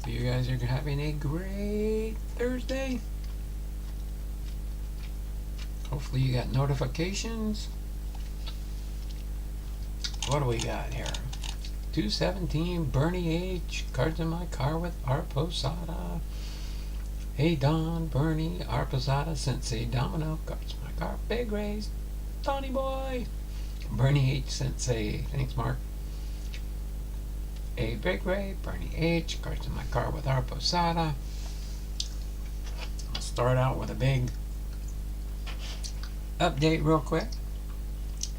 Hope you guys are having a great Thursday. Hopefully you got notifications. What do we got here? 217 Bernie H. Cards in my car with Arposada. Hey Don, Bernie, Arposada, Sensei, Domino, cards in my car, Big Rays, Tony Boy, Bernie H. Sensei, thanks Mark. A Big Ray, Bernie H. Cards in my car with Arposada. I'll start out with a big update real quick.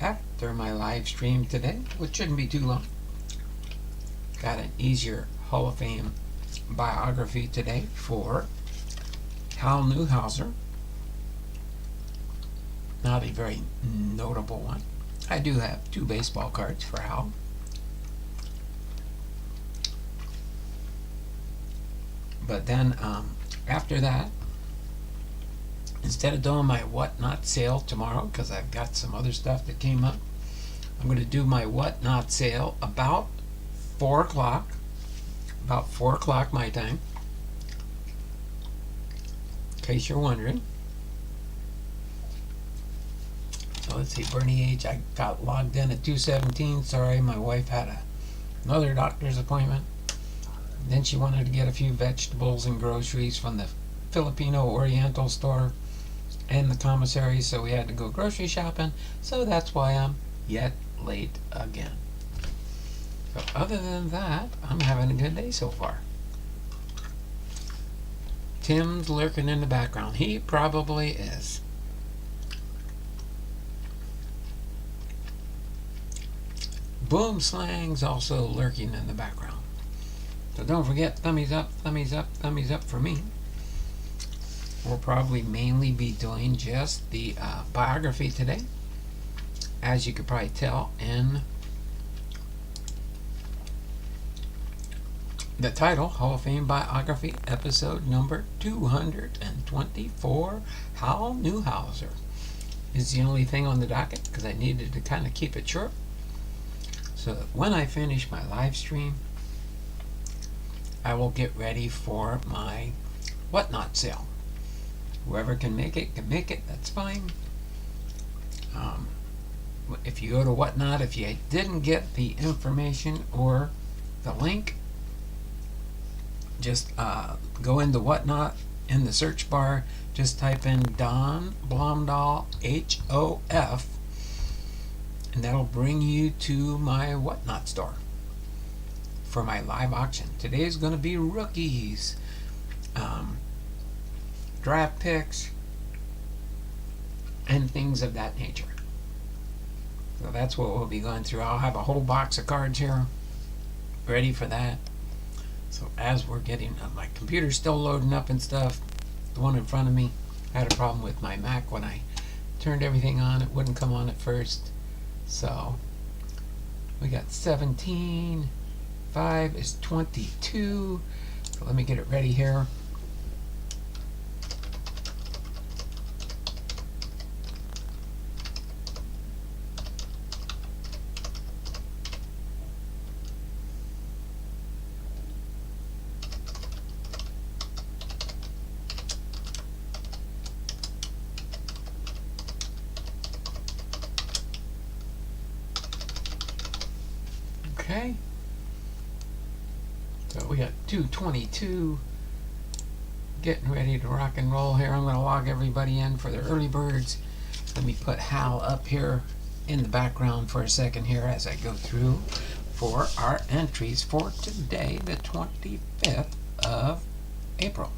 After my live stream today, which shouldn't be too long, got an easier Hall of Fame biography today for Hal Newhouser. Not a very notable one. I do have 2 baseball cards for Hal. But then after that, instead of doing my WahtNot sale tomorrow, because I've got some other stuff that came up, I'm going to do my WahtNot sale about 4 o'clock. About 4 o'clock my time. In case you're wondering. So let's see, Bernie H. I got logged in at 2:17. Sorry, my wife had another doctor's appointment. Then she wanted to get a few vegetables and groceries from the Filipino Oriental store and the commissary, so we had to go grocery shopping. So that's why I'm yet late again. So other than that, I'm having a good day so far. Tim's lurking in the background. He probably is. Boom Slang's also lurking in the background. So don't forget, thumbs up, thumbs up, thumbs up for me. We'll probably mainly be doing just the biography today. As you could probably tell in the title, Hall of Fame Biography, episode number 224, Hal Newhouser is the only thing on the docket because I needed to kind of keep it short. So that when I finish my live stream, I will get ready for my WahtNot sale. Whoever can make it, that's fine. If you go to WahtNot, if you didn't get the information or the link, just go into WahtNot in the search bar, just type in Don Blomdahl HOF, and that'll bring you to my WahtNot store for my live auction. Today is going to be rookies, draft picks, and things of that nature. So that's what we'll be going through. I'll have a whole box of cards here ready for that. So as we're getting my computer's still loading up and stuff, the one in front of me, I had a problem with my Mac when I turned everything on. It wouldn't come on at first. So we got 17, 5 is 22. So let me get it ready here. Okay, so we got 222 getting ready to rock and roll here. I'm going to log everybody in for the early birds. Let me put Hal up here in the background for a second here as I go through for our entries for today, the 25th of April.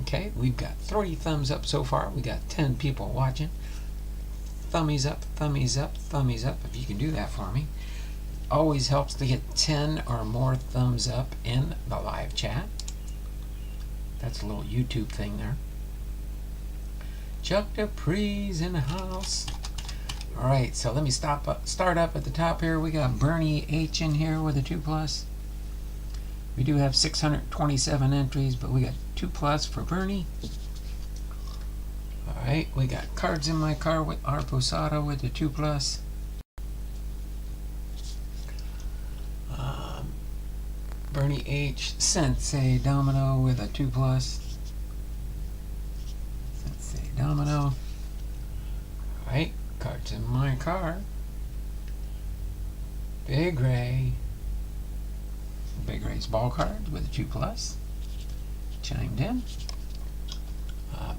Okay, we've got 3 thumbs up so far. We got 10 people watching. Thummies up, thummies up, thummies up, if you can do that for me. Always helps to get 10 or more thumbs up in the live chat. That's a little YouTube thing there. Chuck Dupree's in the house. Alright, so let me start up at the top here. We got Bernie H in here with a 2+. We do have 627 entries, but we got 2+ for Bernie. Alright, we got cards in my car with Arposada with the 2+. Bernie H. Sensei Domino with a 2+. Sensei Domino. Alright, cards in my car. Big Ray. Big Ray's ball card with a 2+. Chimed in.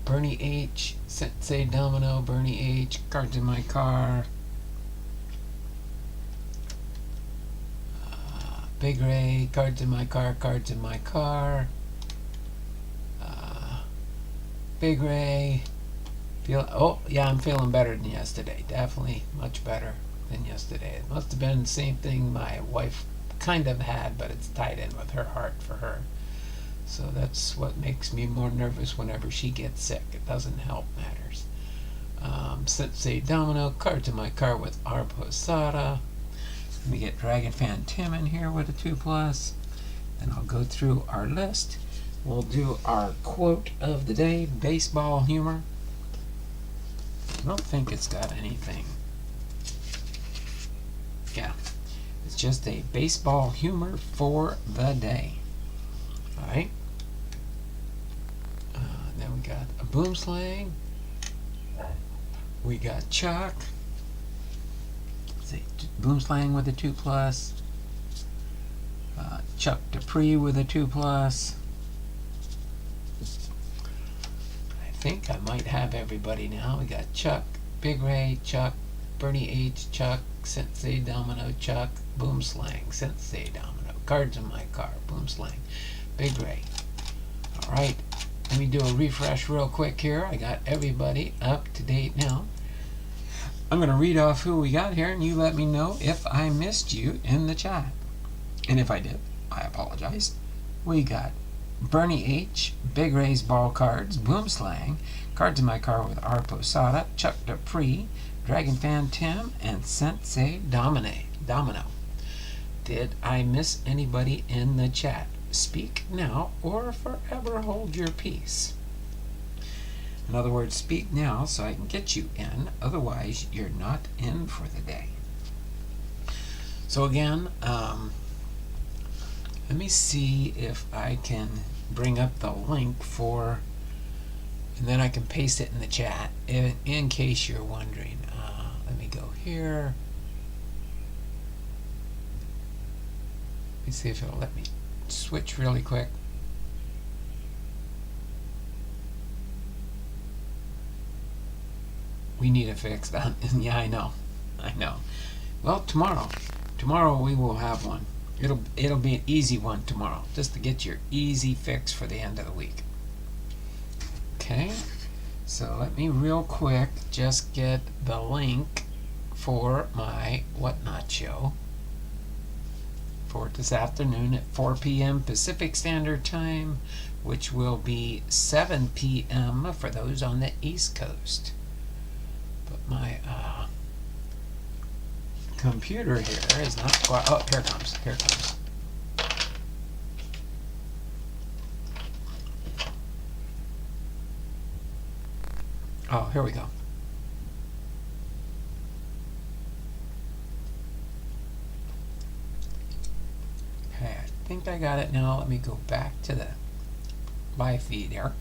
Bernie H. Sensei Domino. Bernie H. Cards in my car. Big Ray. Cards in my car. Cards in my car. Big Ray. Oh, yeah, I'm feeling better than yesterday. Definitely much better than yesterday. It must have been the same thing my wife kind of had, but it's tied in with her heart for her. So that's what makes me more nervous whenever she gets sick. It doesn't help matters. Sensei Domino, cards in my car with R. Posada. Let me get Dragon Fan Tim in here with a 2+. Then I'll go through our list. We'll do our quote of the day, baseball humor. I don't think it's got anything. Yeah, it's just a baseball humor for the day. Alright. Then we got a boom slang. We got Chuck. See, boom slang with a 2+. Chuck Dupree with a 2+. I think I might have everybody now. We got Chuck, Big Ray, Chuck, Bernie H, Chuck, Sensei Domino, Chuck, boom slang, Sensei Domino, cards in my car, boom slang, Big Ray. Alright, let me do a refresh real quick here. I got everybody up to date now. I'm going to read off who we got here, and you let me know if I missed you in the chat. And if I did, I apologize. We got Bernie H, Big Ray's ball cards, boom slang, cards in my car with R. Posada, Chuck Dupree, Dragon Fan Tim, and Sensei Domino. Did I miss anybody in the chat? Speak now or forever hold your peace. In other words, speak now so I can get you in. Otherwise, you're not in for the day. So again, let me see if I can bring up the link for, and then I can paste it in the chat in case you're wondering. Let me go here. Let me see if it'll let me switch really quick. We need it fixed. Yeah, I know. Well, tomorrow we will have one. It'll be an easy one tomorrow, just to get your easy fix for the end of the week. Okay, so let me real quick just get the link for my WahtNot show for this afternoon at 4 p.m. Pacific Standard Time, which will be 7 p.m. for those on the East Coast. But my computer here is not quite. Oh, here it comes. Oh, here we go. Okay, I think I got it now. Let me go back to the live feed here.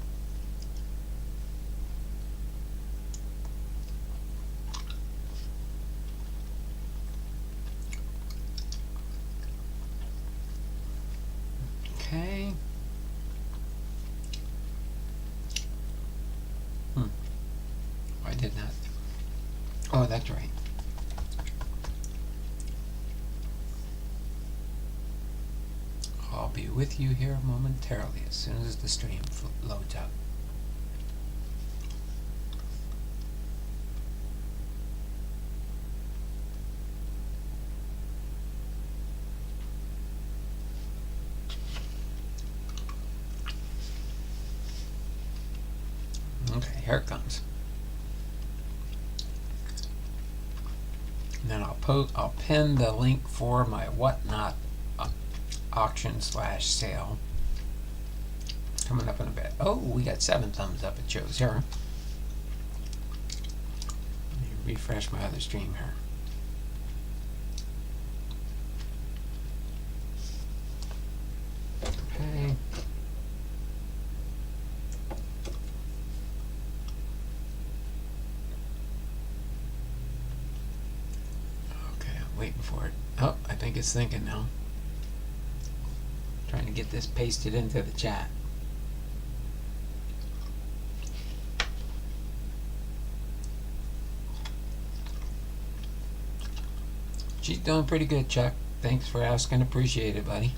Okay. I did not. Oh, that's right. I'll be with you here momentarily as soon as the stream loads up. Okay, here it comes. And then I'll pin the link for my WahtNot auction / sale coming up in a bit. Oh, we got 7 thumbs up. It shows here. Let me refresh my other stream here. for it. Oh, I think it's thinking now. Trying to get this pasted into the chat. She's doing pretty good, Chuck. Thanks for asking. Appreciate it, buddy.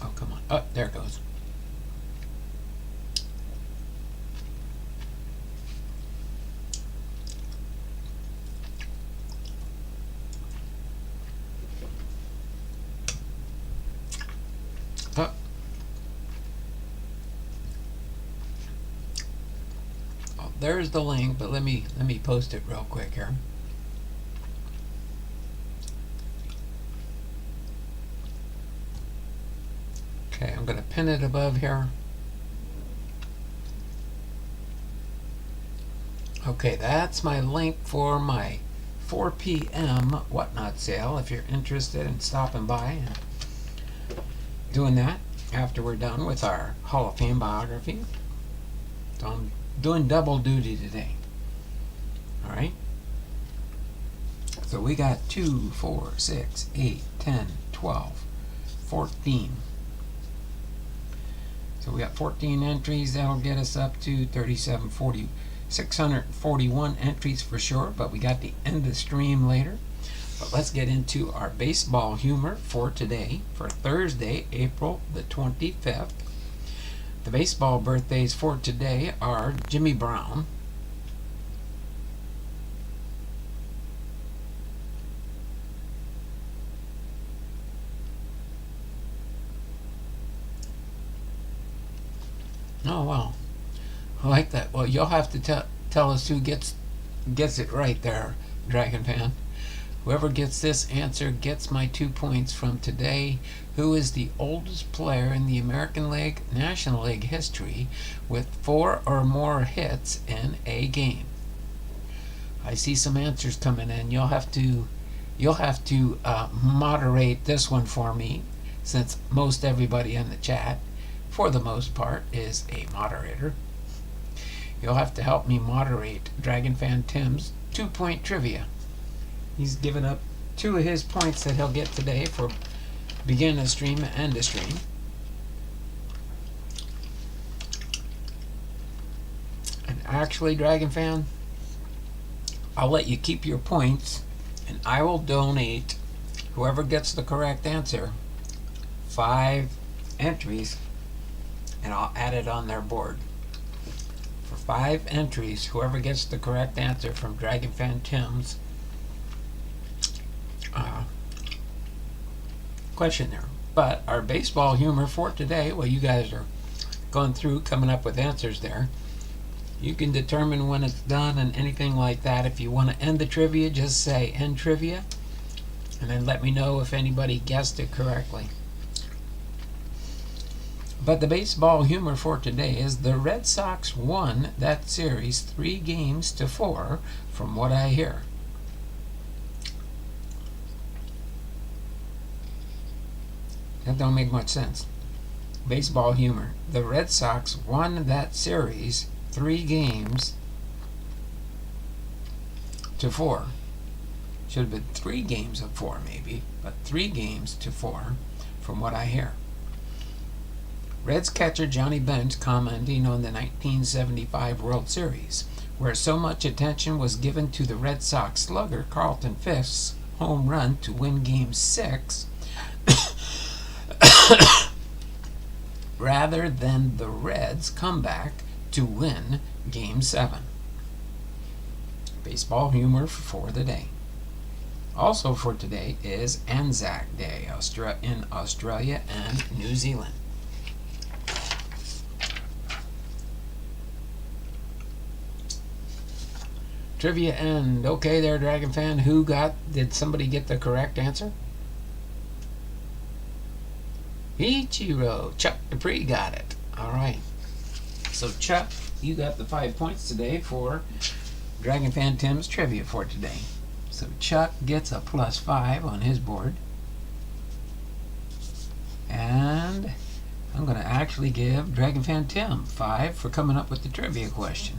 Oh, come on. Oh, there it goes. Oh. Oh, there's the link, but let me post it real quick here. Okay, I'm going to pin it above here. Okay, that's my link for my 4 p.m. WahtNot sale if you're interested in stopping by and doing that after we're done with our Hall of Fame biography. So I'm doing double duty today. Alright? So we got 2, 4, 6, 8, 10, 12, 14. So we got 14 entries. That'll get us up to 3740. 641 entries for sure, but we got the end of stream later. But let's get into our baseball humor for today, for Thursday, April the 25th. The baseball birthdays for today are Jimmy Brown, oh wow, I like that. Well, you'll have to tell us who gets it right there, Dragon Fan. Whoever gets this answer gets my 2 points from today. Who is the oldest player in the American League, National League history with 4 or more hits in a game? I see some answers coming in. You'll have to moderate this one for me, since most everybody in the chat, for the most part, is a moderator. You'll have to help me moderate Dragon Fan Tim's 2-point trivia. He's given up 2 of his points that he'll get today for begin a stream and end a stream. And actually, Dragon Fan, I'll let you keep your points, and I will donate whoever gets the correct answer 5 entries, and I'll add it on their board. For 5 entries, whoever gets the correct answer from Dragon Fan Tim's question there. But our baseball humor for today, well, you guys are going through coming up with answers there. You can determine when it's done and anything like that. If you want to end the trivia, just say end trivia, and then let me know if anybody guessed it correctly. But the baseball humor for today is the Red Sox won that series 3-4 from what I hear. That don't make much sense. Baseball humor. The Red Sox won that series 3-4. Should have been 3 games of 4 maybe, but 3-4 from what I hear. Reds catcher Johnny Bench commenting on the 1975 World Series, where so much attention was given to the Red Sox slugger Carlton Fisk's home run to win Game 6 rather than the Reds' comeback to win Game 7. Baseball humor for the day. Also for today is Anzac Day in Australia and New Zealand. Trivia end. Okay there, Dragon Fan. Did somebody get the correct answer? Ichiro. Chuck Dupree got it. Alright. So Chuck, you got the 5 points today for Dragon Fan Tim's trivia for today. So Chuck gets a +5 on his board. And I'm going to actually give Dragon Fan Tim 5 for coming up with the trivia question.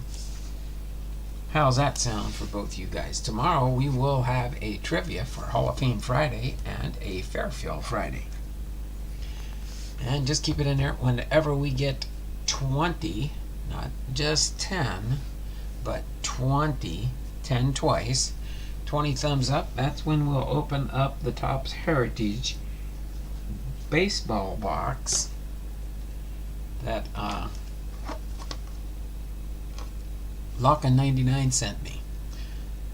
How's that sound for both you guys? Tomorrow we will have a trivia for Hall of Fame Friday and a Fairfield Friday. And just keep it in there. Whenever we get 20, not just 10, but 20, 10 twice, 20 thumbs up, that's when we'll open up the Topps Heritage baseball box that Locka99 sent me.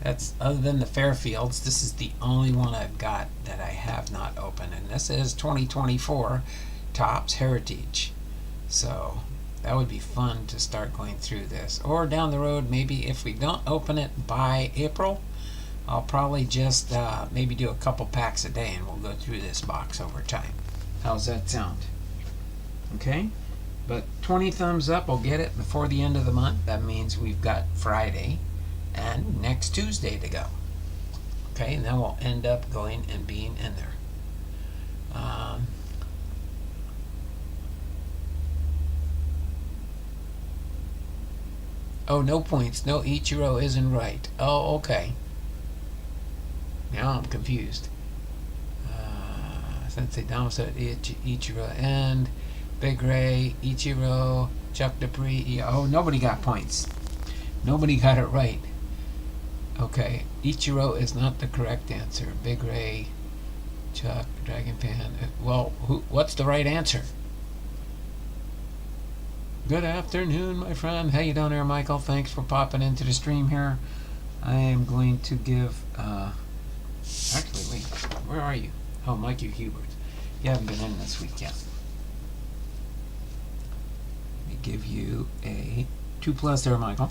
That's, other than the Fairfields, this is the only one I've got that I have not opened, and this is 2024 Topps Heritage. So that would be fun to start going through this. Or down the road, maybe if we don't open it by April, I'll probably just maybe do a couple packs a day and we'll go through this box over time. How's that sound? Okay? But 20 thumbs up, I'll get it before the end of the month. That means we've got Friday and next Tuesday to go. Okay, and then we'll end up going and being in there. Oh, no points. No, Ichiro isn't right. Oh, okay. Now I'm confused. Sensei Damaso, Ichiro, and Big Ray, Ichiro, Chuck Dupree. Oh, nobody got points. Nobody got it right. Okay, Ichiro is not the correct answer. Big Ray, Chuck, Dragon Pan. Well, what's the right answer? Good afternoon, my friend. How you doing there, Michael? Thanks for popping into the stream here. I am going to give... actually, wait. Where are you? Oh, Mikey Hubert. You haven't been in this week yet. Let me give you a 2+ there, Michael.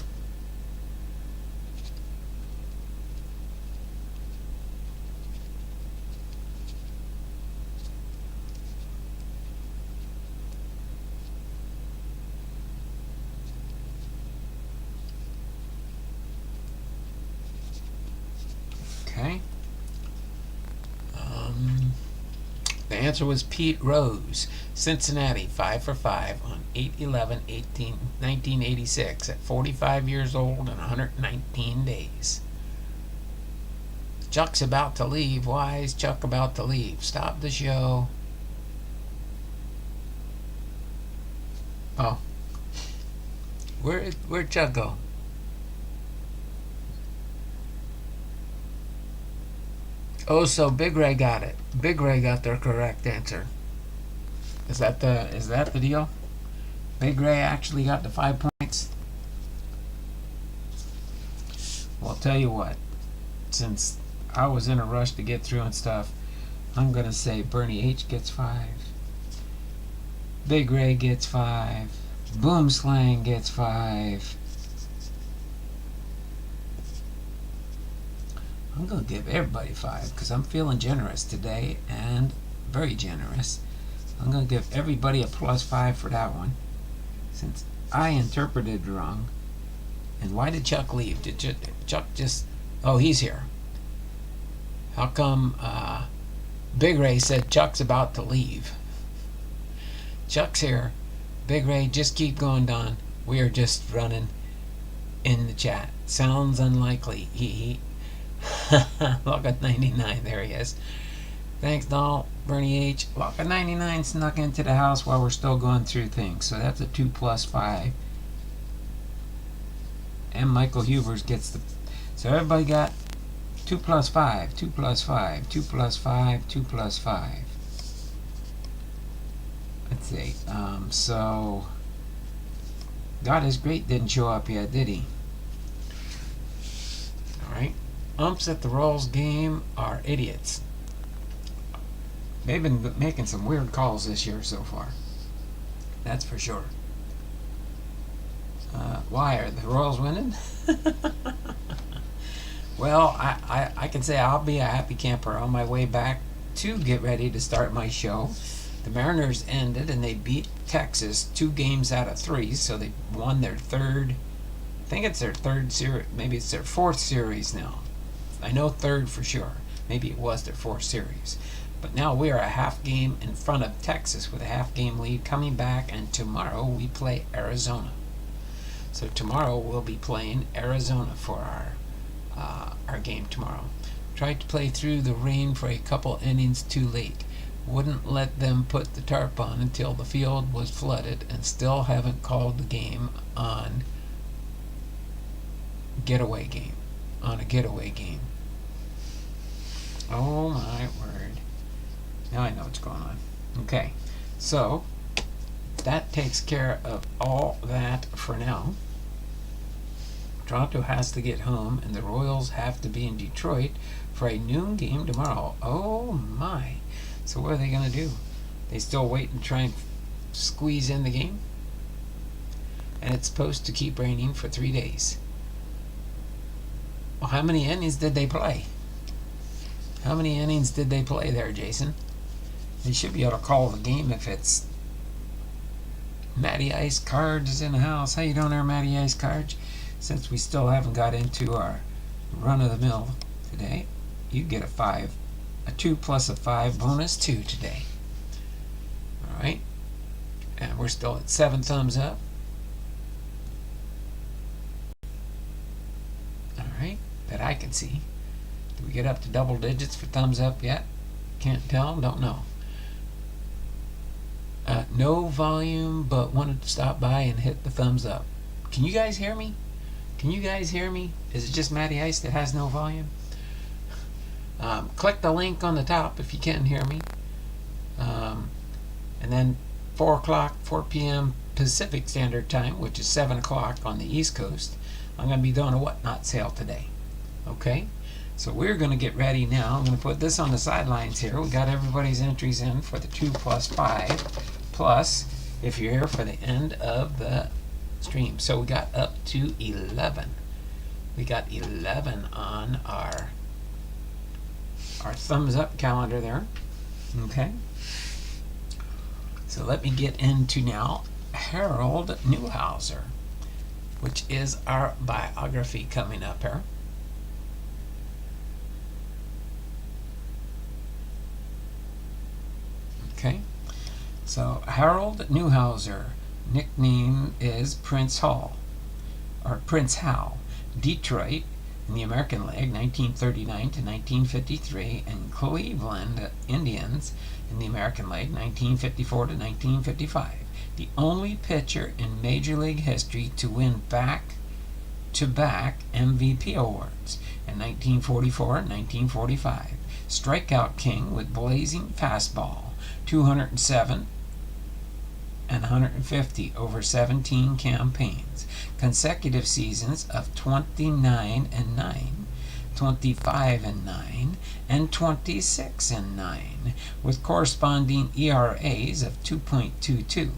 Okay. The answer was Pete Rose, Cincinnati, 5 for 5 on 8/11/1986 at 45 years old and 119 days. Chuck's about to leave. Why is Chuck about to leave? Stop the show. Oh. Where'd Chuck go? Oh, so Big Ray got it. Big Ray got the correct answer. Is that the deal? Big Ray actually got the 5 points. Well, I'll tell you what. Since I was in a rush to get through and stuff, I'm gonna say Bernie H gets 5. Big Ray gets 5. Boom Slang gets 5. I'm going to give everybody 5 because I'm feeling generous today, and very generous. I'm going to give everybody a +5 for that one since I interpreted wrong. And why did Chuck leave? Did Chuck just... Oh, he's here. How come Big Ray said Chuck's about to leave? Chuck's here. Big Ray, just keep going, Don. We are just running in the chat. Sounds unlikely. He Locka99, there he is. Thanks, Donald. Bernie H. Locka99 snuck into the house while we're still going through things, so that's a 2+5. And Michael Hubers gets the... So everybody got 2+5, 2+5, 2+5, 2+5. Let's see. So God is Great didn't show up yet, did he? Alright. Umps at the Royals game are idiots. They've been making some weird calls this year so far. That's for sure. Why are the Royals winning? Well, I can say I'll be a happy camper on my way back to get ready to start my show. The Mariners ended and they beat Texas 2 games out of 3, so they won their third. I think it's their third series. Maybe it's their 4th series now. I know 3rd for sure. Maybe it was their 4th series. But now we are a half game in front of Texas with a half game lead coming back, and tomorrow we play Arizona. So tomorrow we'll be playing Arizona for our game tomorrow. Tried to play through the rain for a couple innings too late. Wouldn't let them put the tarp on until the field was flooded, and still haven't called the game on a getaway game. Oh my word. Now I know what's going on. Okay, so that takes care of all that for now. Toronto has to get home, and the Royals have to be in Detroit for a noon game tomorrow. Oh my. So what are they going to do? They still wait and try and squeeze in the game? And it's supposed to keep raining for 3 days. Well, how many innings did they play? How many innings did they play there, Jason? They should be able to call the game if it's Matty Ice Cards is in the house. How you doing there, Matty Ice Cards? Since we still haven't got into our run-of-the-mill today, you get a 2 plus a 5 bonus 2 today. All right, and we're still at 7 thumbs up. All right, that I can see. Did we get up to double digits for thumbs up yet? Can't tell, don't know. No volume, but wanted to stop by and hit the thumbs up. Can you guys hear me? Can you guys hear me? Is it just Matty Ice that has no volume? Click the link on the top if you can hear me. And then 4 p.m. Pacific Standard Time, which is 7 o'clock on the East Coast, I'm going to be doing a WahtNot sale today. Okay? So we're going to get ready now. I'm going to put this on the sidelines here. We got everybody's entries in for the 2 plus 5. Plus, if you're here for the end of the stream. So we got up to 11. We got 11 on our thumbs up calendar there. Okay. So let me get into now Hal Newhouser, which is our biography coming up here. Okay. So Hal Newhouser, nickname is Prince Hal, Detroit in the American League 1939 to 1953, and Cleveland Indians in the American League 1954 to 1955. The only pitcher in Major League history to win back-to-back MVP awards in 1944 and 1945. Strikeout king with blazing fastball, 207 and 150 over 17 campaigns, consecutive seasons of 29 and 9, 25 and 9, and 26 and 9, with corresponding ERAs of 2.22,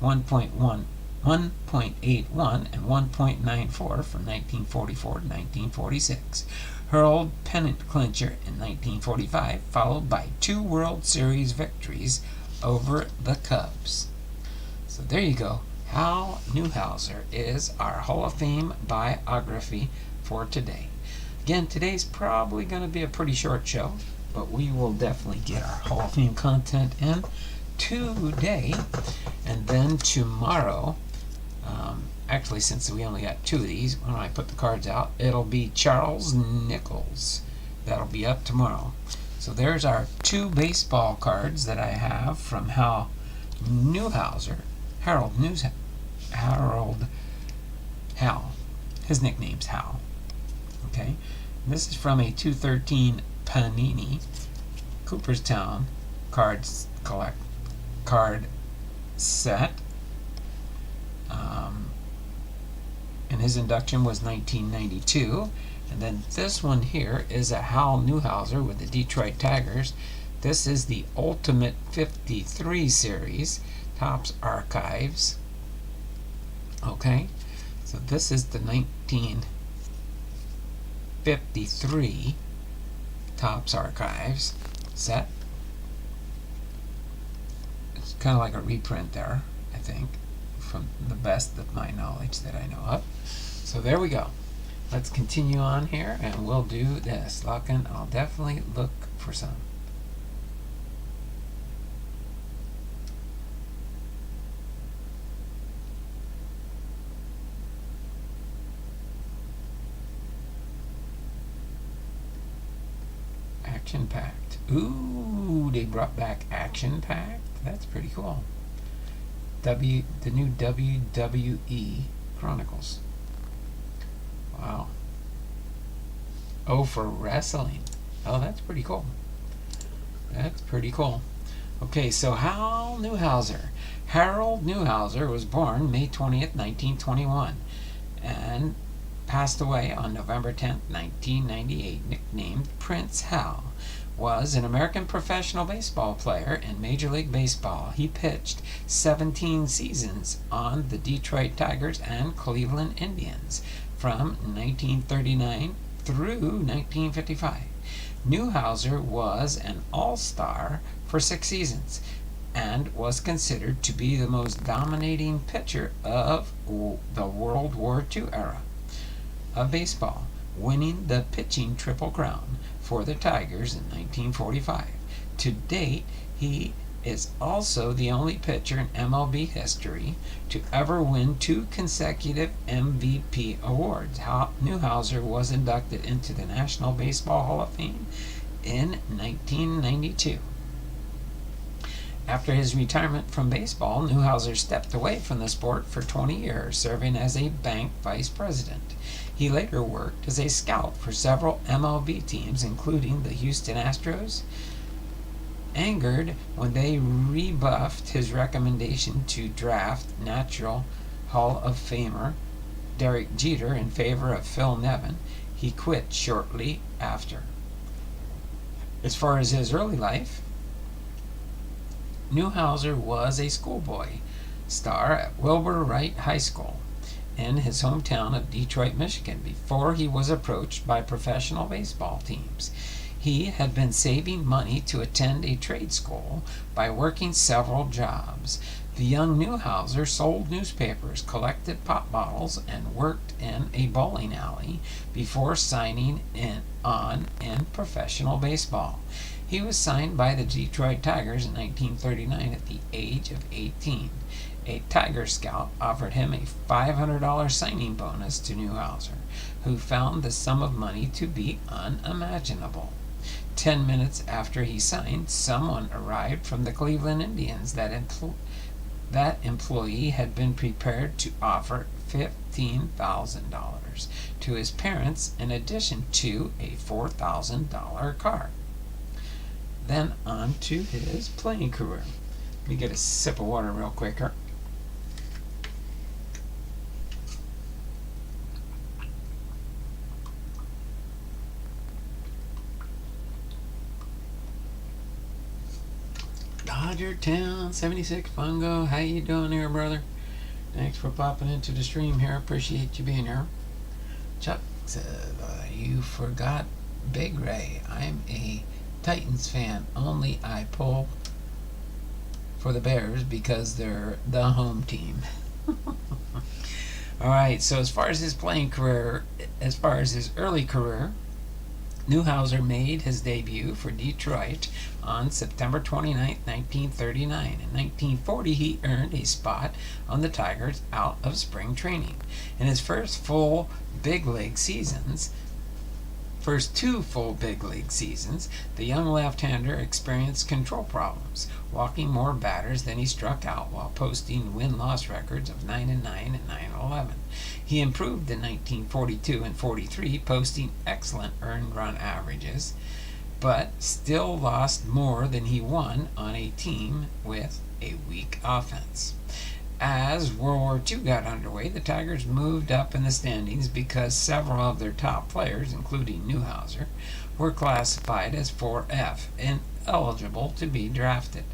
1.81, and 1.94 from 1944 to 1946. Hurled pennant clincher in 1945, followed by 2 World Series victories over the Cubs. So there you go. Hal Newhouser is our Hall of Fame biography for today. Again, today's probably going to be a pretty short show, but we will definitely get our Hall of Fame content in today. And then tomorrow, actually, since we only got 2 of these, when I put the cards out, it'll be Charles Nichols. That'll be up tomorrow. So there's our 2 baseball cards that I have from Hal Newhouser. Hal. His nickname's Hal. Okay. This is from a 213 Panini Cooperstown card set. And his induction was 1992. And then this one here is a Hal Newhouser with the Detroit Tigers. This is the Ultimate 53 series, Topps Archives. Okay, so this is the 1953 Topps Archives set. It's kind of like a reprint there, I think, from the best of my knowledge that I know of. So there we go. Let's continue on here, and we'll do this. I'll definitely look for some. Action Packed. Ooh, they brought back Action Packed. That's pretty cool. The new WWE Chronicles. Wow. Oh, for wrestling. Oh, that's pretty cool. That's pretty cool. Okay, so Hal Newhouser. Harold Newhouser was born May 20th, 1921, and passed away on November 10th, 1998, nicknamed Prince Hal. Was an American professional baseball player in Major League Baseball. He pitched 17 seasons on the Detroit Tigers and Cleveland Indians from 1939 through 1955. Newhouser was an all-star for 6 seasons and was considered to be the most dominating pitcher of the World War II era of baseball, winning the pitching Triple Crown for the Tigers in 1945. To date, he is also the only pitcher in MLB history to ever win 2 consecutive MVP awards. Newhouser was inducted into the National Baseball Hall of Fame in 1992. After his retirement from baseball, Newhouser stepped away from the sport for 20 years, serving as a bank vice president. He later worked as a scout for several MLB teams, including the Houston Astros. Angered when they rebuffed his recommendation to draft Natural Hall of Famer Derek Jeter in favor of Phil Nevin, he quit shortly after. As far as his early life, Newhouser was a schoolboy star at Wilbur Wright High School in his hometown of Detroit, Michigan, before he was approached by professional baseball teams. He had been saving money to attend a trade school by working several jobs. The young Newhouser sold newspapers, collected pop bottles, and worked in a bowling alley before signing on in professional baseball. He was signed by the Detroit Tigers in 1939 at the age of 18. A Tiger scout offered him a $500 signing bonus to Newhouser, who found the sum of money to be unimaginable. 10 minutes after he signed, someone arrived from the Cleveland Indians. That employee had been prepared to offer $15,000 to his parents in addition to a $4,000 car. Then on to his playing career. Let me get a sip of water real quick here. Dodger Town 76 Fungo, how you doing there, brother? Thanks for popping into the stream here. Appreciate you being here. Chuck said, you forgot Big Ray. I'm a Titans fan, only I pull for the Bears because they're the home team. Alright, so as far as his playing career, as far as his early career, Newhouser made his debut for Detroit on September 29, 1939. In 1940, he earned a spot on the Tigers out of spring training. In his first two full big league seasons, the young left-hander experienced control problems, walking more batters than he struck out while posting win-loss records of 9-9 and 9-11. He improved in 1942 and 43, posting excellent earned run averages, but still lost more than he won on a team with a weak offense. As World War II got underway, the Tigers moved up in the standings because several of their top players, including Newhouser, were classified as 4F and eligible to be drafted.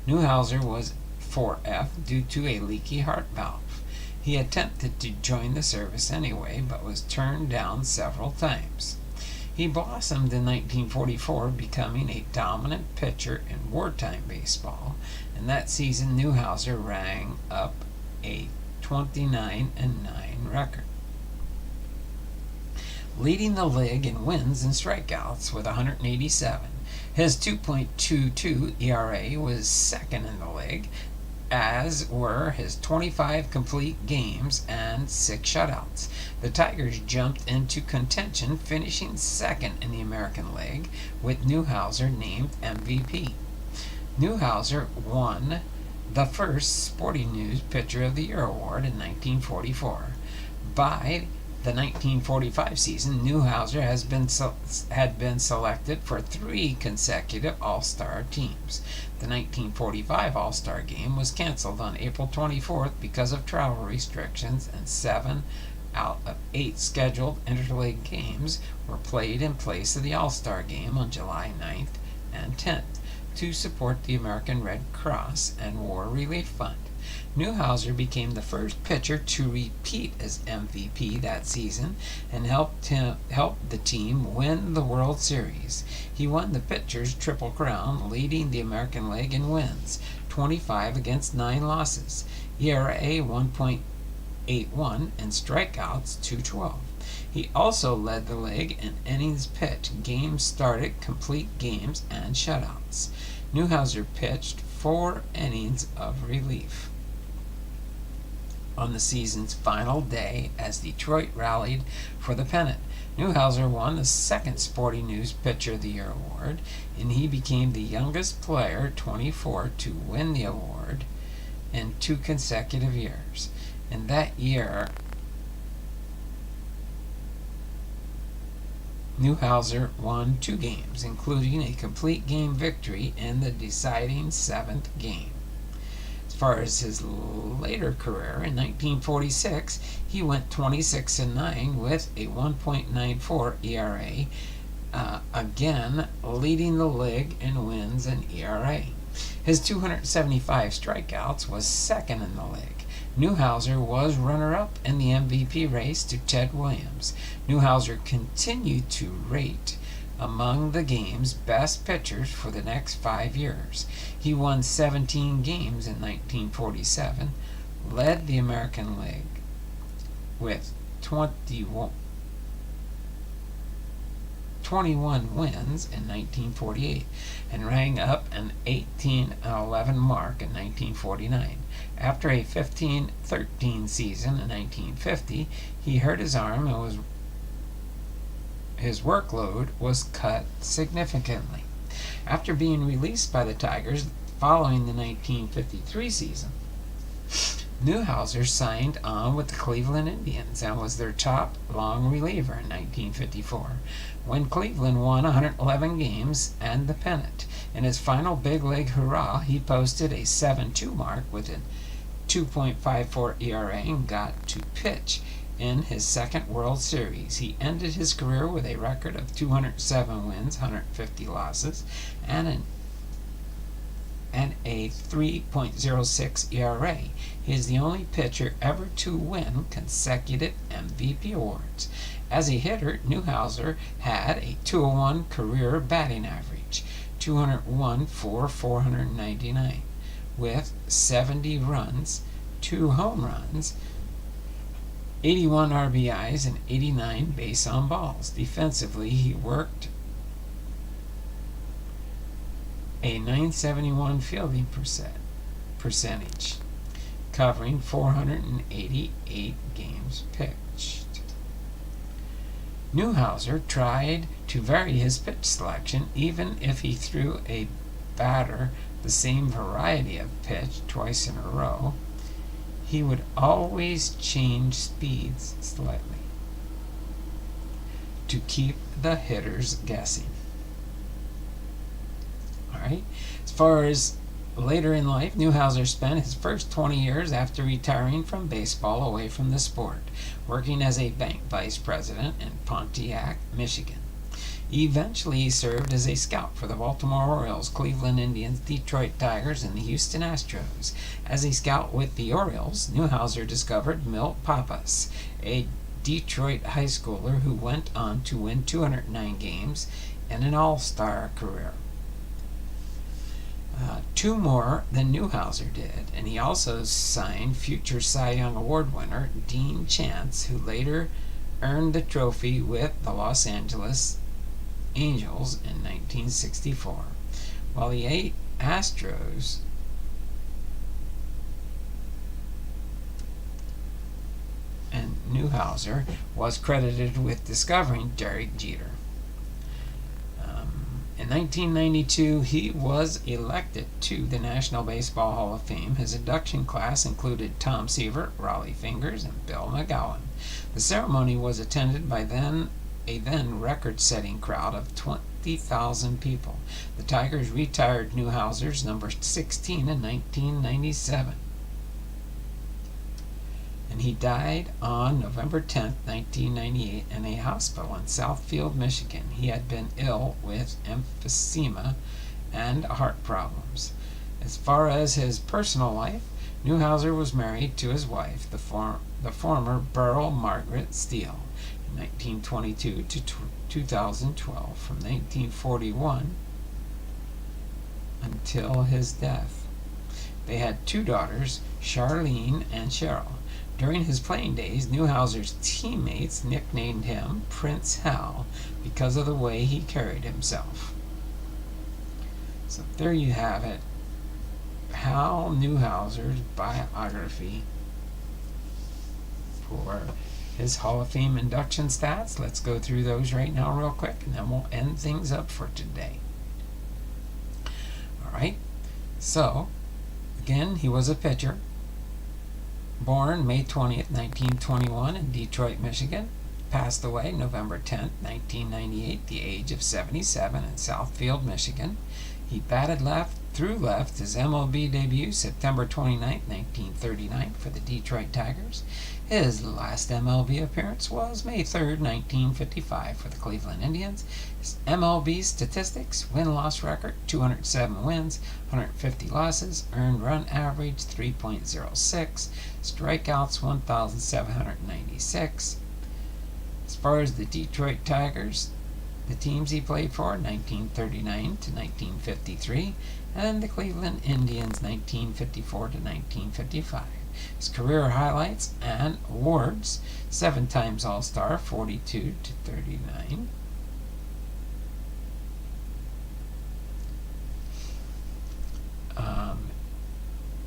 Newhouser was 4F due to a leaky heart valve. He attempted to join the service anyway, but was turned down several times. He blossomed in 1944, becoming a dominant pitcher in wartime baseball, and that season Newhouser rang up a 29-9 record, leading the league in wins and strikeouts with 187. His 2.22 ERA was second in the league, as were his 25 complete games and 6 shutouts. The Tigers jumped into contention, finishing second in the American League, with Newhouser named MVP. Newhouser won the first Sporting News Pitcher of the Year award in 1944. By the 1945 season, Newhouser had been selected for 3 consecutive All-Star teams. The 1945 All-Star game was canceled on April 24th because of travel restrictions, and 7 out of 8 scheduled interleague games were played in place of the All-Star game on July 9th and 10th to support the American Red Cross and War Relief Fund. Newhouser became the first pitcher to repeat as MVP that season and helped the team win the World Series. He won the pitcher's Triple Crown, leading the American League in wins, 25 against 9 losses, ERA 1.81, and strikeouts 212. He also led the league in innings pitched, games started, complete games, and shutouts. Newhouser pitched 4 innings of relief. On the season's final day, as Detroit rallied for the pennant, Newhouser won the second Sporting News Pitcher of the Year award, and he became the youngest player, 24, to win the award in 2 consecutive years. In that year, Newhouser won 2 games, including a complete game victory in the deciding 7th game. As far as his later career, in 1946, he went 26-9 with a 1.94 ERA, again leading the league in wins and ERA. His 275 strikeouts was second in the league. Newhouser was runner-up in the MVP race to Ted Williams. Newhouser continued to rate among the game's best pitchers for the next 5 years. He won 17 games in 1947, led the American League with 21 wins in 1948, and rang up an 18-11 mark in 1949. After a 15-13 season in 1950, he hurt his arm and his workload was cut significantly. After being released by the Tigers following the 1953 season, Newhouser signed on with the Cleveland Indians and was their top long reliever in 1954, when Cleveland won 111 games and the pennant. In his final big league hurrah, he posted a 7.2 mark with a 2.54 ERA and got to pitch in his second World Series. He ended his career with a record of 207 wins, 150 losses, and a 3.06 ERA. He is the only pitcher ever to win consecutive MVP awards. As a hitter, Newhouser had a 201 career batting average, 201 for 499, with 70 runs, 2 home runs, 81 RBIs, and 89 base on balls. Defensively, he worked a .971 fielding percentage, covering 488 games pitched. Newhouser tried to vary his pitch selection, even if he threw a batter the same variety of pitch twice in a row. He would always change speeds slightly to keep the hitters guessing. Alright, as far as later in life, Newhouser spent his first 20 years after retiring from baseball away from the sport, working as a bank vice president in Pontiac, Michigan. Eventually, he served as a scout for the Baltimore Orioles, Cleveland Indians, Detroit Tigers, and the Houston Astros. As a scout with the Orioles, Newhouser discovered Milt Pappas, a Detroit high schooler who went on to win 209 games and an all-star career. 2 more than Newhouser did, and he also signed future Cy Young Award winner Dean Chance, who later earned the trophy with the Los Angeles Angels in 1964. While the Astros Newhouser was credited with discovering Derek Jeter. In 1992, he was elected to the National Baseball Hall of Fame. His induction class included Tom Seaver, Raleigh Fingers, and Bill McGowan. The ceremony was attended by a then record-setting crowd of 20,000 people. The Tigers retired Newhouser's number 16 in 1997. And he died on November 10, 1998, in a hospital in Southfield, Michigan. He had been ill with emphysema and heart problems. As far as his personal life, Newhouser was married to his wife, the former Burl Margaret Steele, in 1922 to 2012, from 1941 until his death. They had 2 daughters, Charlene and Cheryl. During his playing days, Newhouser's teammates nicknamed him Prince Hal because of the way he carried himself. So there you have it. Hal Newhouser's biography for his Hall of Fame induction stats. Let's go through those right now real quick, and then we'll end things up for today. Alright, so again, he was a pitcher. Born May 20th, 1921 in Detroit, Michigan. Passed away November 10th, 1998, the age of 77 in Southfield, Michigan. He batted left through left. His MLB debut September 29th, 1939 for the Detroit Tigers. His last MLB appearance was May 3rd, 1955 for the Cleveland Indians. His MLB statistics: win-loss record 207 wins, 150 losses, earned run average 3.06, strikeouts 1,796. As far as the Detroit Tigers, the teams he played for, 1939 to 1953, and the Cleveland Indians, 1954 to 1955. His career highlights and awards: 7 times All-Star, 42 to 39.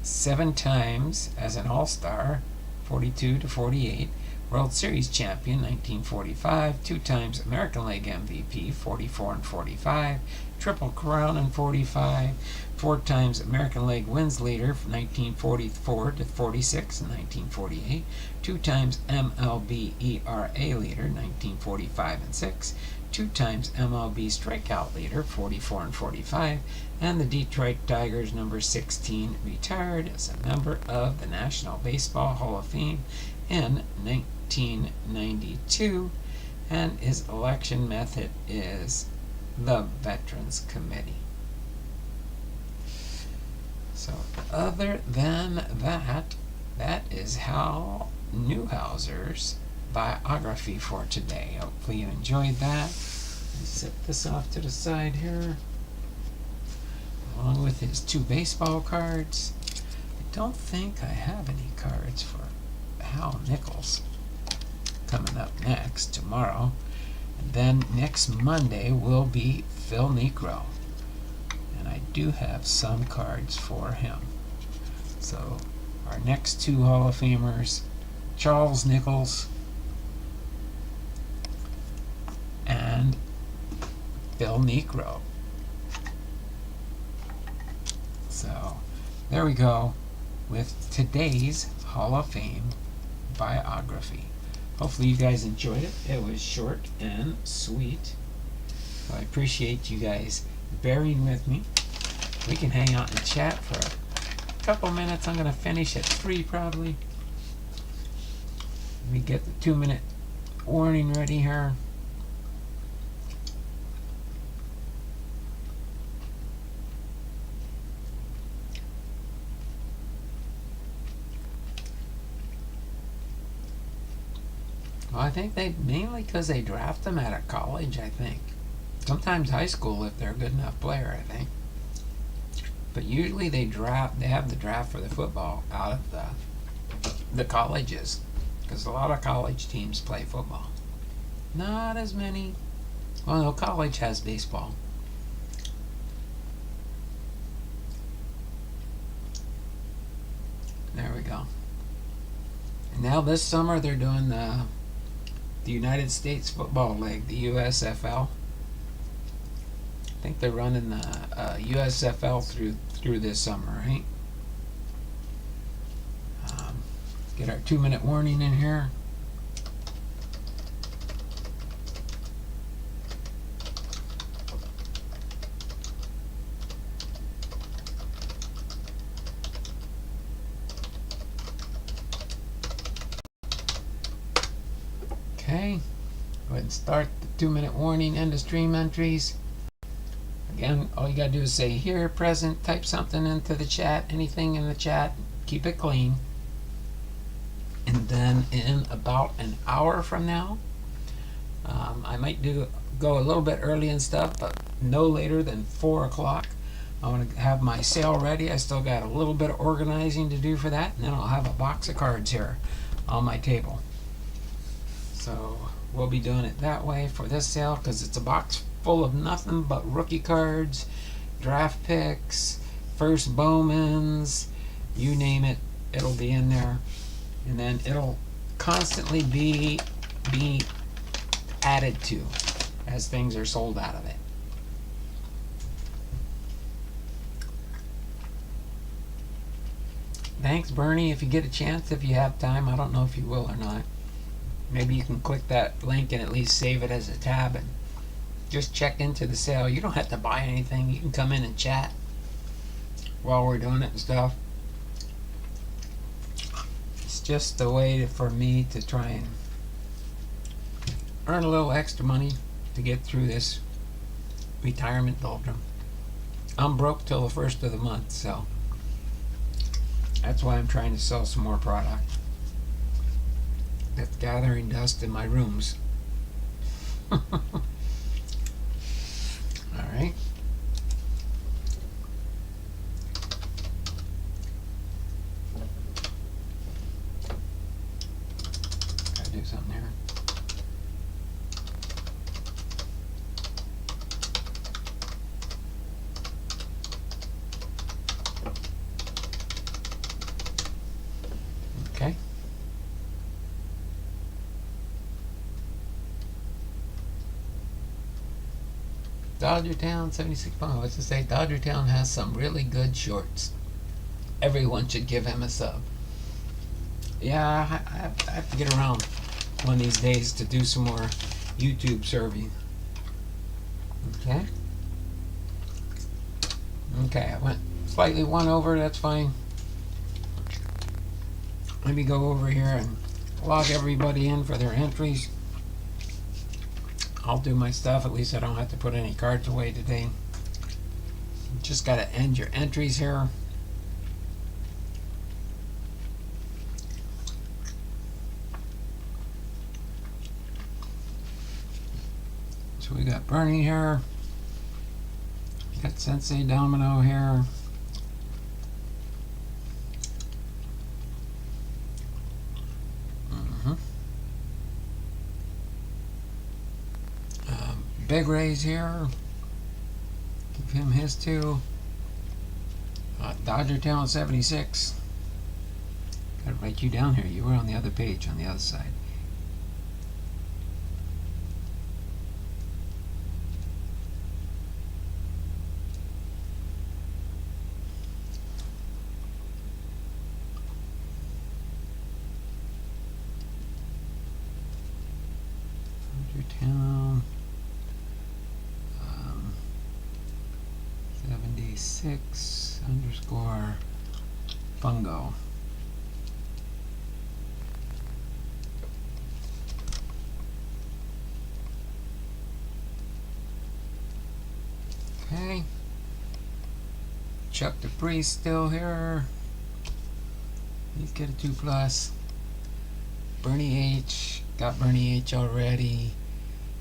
Seven times as an All-Star, 42 to 48. World Series champion, 1945. 2 times American League MVP, 44 and 45. Triple Crown in 45. 4 times American League wins leader, 1944 to 46 and 1948. 2 times MLB ERA leader, 1945 and 6. 2 times MLB strikeout leader, 44 and 45. And the Detroit Tigers number 16 retired as a member of the National Baseball Hall of Fame in 1992, and his election method is the Veterans Committee. So other than that, that is Hal Newhouser's biography for today. Hopefully you enjoyed that. Set this off to the side here, along with his 2 baseball cards. I don't think I have any cards for Hal Nichols coming up next tomorrow, and then next Monday will be Phil Niekro, and I do have some cards for him. So our next 2 Hall of Famers, Charles Nichols and Phil Niekro. So there we go with today's Hall of Fame biography. Hopefully you guys enjoyed it. It was short and sweet. So I appreciate you guys bearing with me. We can hang out and chat for a couple minutes. I'm going to finish at 3 probably. Let me get the 2-minute warning ready here. Well, I think they mainly because they draft them out of college, I think. Sometimes high school if they're a good enough player, I think. But usually they have the draft for the football out of the colleges, because a lot of college teams play football. Not as many. Well, no, college has baseball. There we go. And Now this summer they're doing the United States Football League, the USFL. I think they're running the USFL through this summer, right? Get our 2-minute warning in here. Okay, go ahead and start the 2-minute warning. End of stream entries. Again, all you gotta do is say here, present, type something into the chat, anything in the chat, keep it clean. And then in about an hour from now, I might go a little bit early and stuff, but no later than 4 o'clock. I want to have my sale ready. I still got a little bit of organizing to do for that, and then I'll have a box of cards here on my table. So we'll be doing it that way for this sale, because it's a box full of nothing but rookie cards, draft picks, first Bowmans, you name it, it'll be in there. And then it'll constantly be added to as things are sold out of it. Thanks, Bernie. If you get a chance, if you have time, I don't know if you will or not. Maybe you can click that link and at least save it as a tab and just check into the sale. You don't have to buy anything. You can come in and chat while we're doing it and stuff. It's just a way for me to try and earn a little extra money to get through this retirement doldrum. I'm broke till the first of the month, so that's why I'm trying to sell some more product that's gathering dust in my rooms. Alright. Gotta do something here. Okay. Dodgertown 76 pounds. What's to say? Dodgertown has some really good shorts. Everyone should give him a sub. Yeah, I have to get around one of these days to do some more YouTube serving. Okay. Okay, I went slightly one over. That's fine. Let me go over here and log everybody in for their entries. I'll do my stuff. At least I don't have to put any cards away today. Just got to end your entries here. So we got Bernie here. Got Sensei Domino here. Big Ray's here. Give him his too. Dodgertown 76. Gotta write you down here. You were on the other page on the other side. Dodgertown 76 _ fungo. Okay. Chuck the Priest still here. He's got a 2+. Bernie H. Got Bernie H already.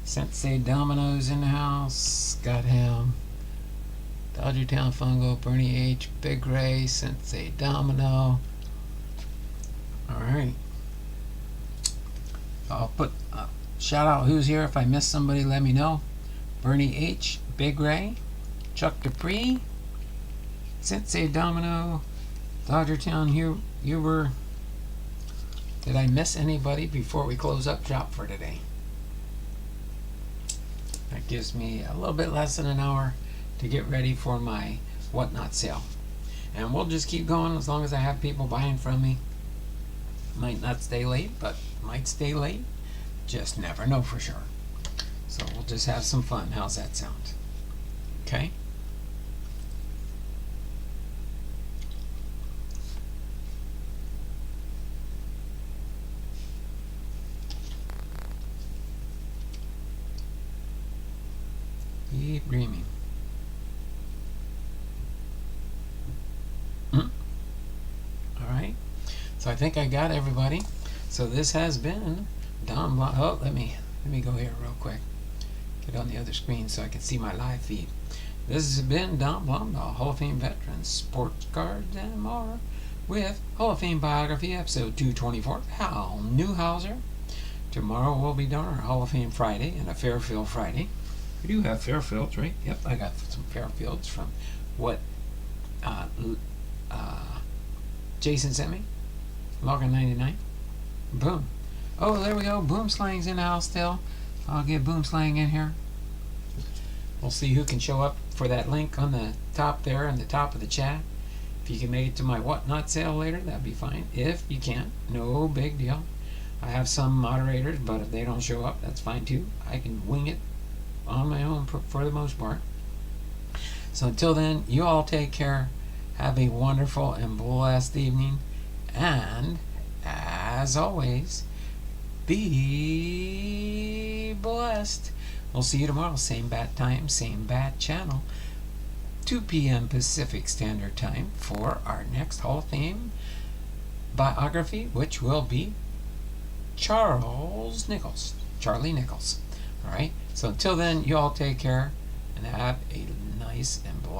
Sensei Domino's in the house. Got him. Dodgertown Fungo, Bernie H, Big Ray, Sensei Domino. Alright. I'll put shout out who's here. If I miss somebody, let me know. Bernie H, Big Ray, Chuck Dupree, Sensei Domino, Dodgertown Huber, Did I miss anybody before we close up shop for today? That gives me a little bit less than an hour to get ready for my WahtNot sale. And we'll just keep going as long as I have people buying from me. Might not stay late, but might stay late. Just never know for sure. So we'll just have some fun. How's that sound? Okay? Keep dreaming. Alright. So I think I got everybody. So this has been Don Blum. Oh, let me go here real quick. Get on the other screen so I can see my live feed. This has been Don Blum, the Hall of Fame veteran, sports cards and more, with Hall of Fame Biography, episode 224, Hal Newhouser. Tomorrow will be done our Hall of Fame Friday and a Fairfield Friday. We do have Fairfields, right? Yep, I got some Fairfields from what Jason sent me. Login 99. Boom. Oh, there we go. Boomslang's in the house still. I'll get Boomslang in here. We'll see who can show up for that link on the top there, on the top of the chat. If you can make it to my WahtNot sale later, that'd be fine. If you can't, no big deal. I have some moderators, but if they don't show up, that's fine too. I can wing it on my own for the most part. So until then, you all take care. Have a wonderful and blessed evening. And as always, be blessed. We'll see you tomorrow. Same bat time, same bat channel. 2 p.m. Pacific Standard Time for our next Hall of Fame biography, which will be Charlie Nichols. Alright? So until then, you all take care and have a nice and blessed